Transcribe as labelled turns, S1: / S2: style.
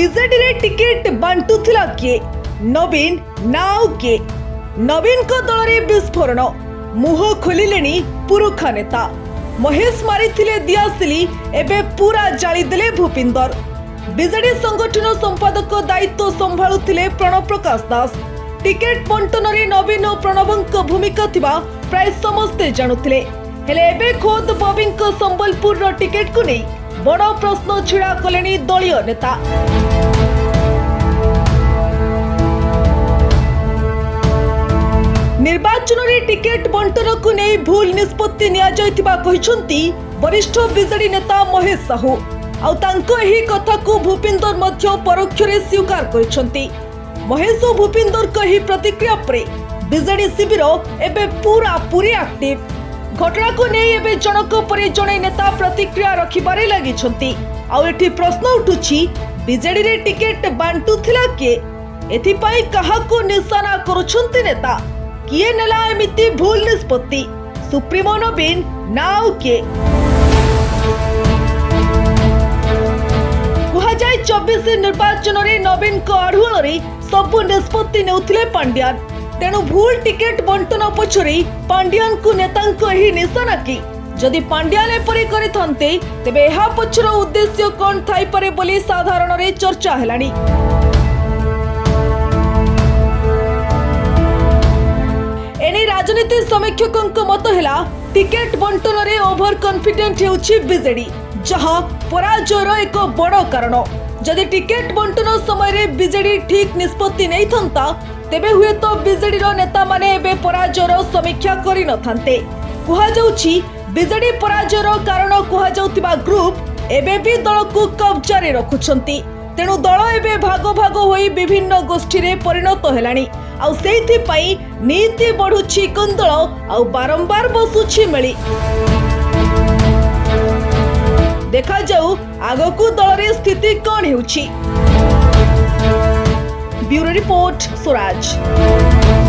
S1: BJD रे ticket बांटुथिला किए नवीन now किए नवीन को दल रे विस्फोरण मुह खोलिलेनी पुरुखा नेता महेश मारिथिले दियासिली एबे पूरा जाली देले भूपिंदर बीजेडी संगठन संपादक दायित्व संभाळुथिले प्रणव प्रकाश दास टिकेट बंटन रे नवीन और प्रणवंक भूमिका थिबा प्राय समस्ते जानुथिले हेले एबे खोद बबिंक संबलपुर रो टिकेट को नहीं बड़ प्रश्न छिड़ा कलेनी दलीय नेता निर्वाचन रे टिकेट बंटन को नहीं भूल निष्पत्ति निया जायतिबा कहिसंती वरिष्ठ बीजेडी नेता महेश साहू आउ तांको एही कथा को भूपिंदर मध्य परोक्ष रे स्वीकार करिसंती महेश और भूपिंदर कही प्रतिक्रिया परे बीजेडी शिविर एबे पूरा पूरी एक्टिव घटना को नहीं एबे जनक परे जणे नेता प्रतिक्रिया रखिबारे लागि छंती आउ एठी प्रश्न उठुछि बीजेडी रे टिकेट बांटुथिला के एथि पई कहा को निशाना करूछंती नेता किए नेला एमिति भूल निष्पत्ति सुप्रीमो नवीन नाउ के कुहा जाय 24 निर्वाचन रे नवीन को अढ़ुल रे सब निष्पत्ति नेउथिले पांड्यान तेणु भूल टिकेट बंटन पछरे पांड्यान को नेतांको एही निशाना की जदि पांड्यान एपरि करिथन्ते तेबे एहा पछर उद्देश्य कोन थाई परे बोली साधारण रे चर्चा हेलानी एने राजनीति समीक्षकଙ୍କ मत हेला टिकेट बंटन रे ओभर कॉन्फिडेंट हेउछि बीजेडी जहां पराजयर एक बड़ कारण जदि टिकेट बंटन समय रे बीजेडी ठीक निष्पत्ति नै थंता तेबे हुए तो बीजेडी रो नेता माने एबे पराजयर समीक्षा करि न थांते कुहा जाउछि बीजेडी पराजयर कारण कुहा जाउतिबा ग्रुप एबे भी दल को कब्जा रे रखुछंती तेणु दल एबे भाग भाग होई विभिन्न गोष्ठी रे परिणत हेलानी आउ सेइथि पई नीति बढ़ुछि कंदळ आउ बारंबार बसुछि मेली देखा जाऊ आगकू दल रे स्थिति कोन हेउछि ब्यूरो रिपोर्ट स्वराज।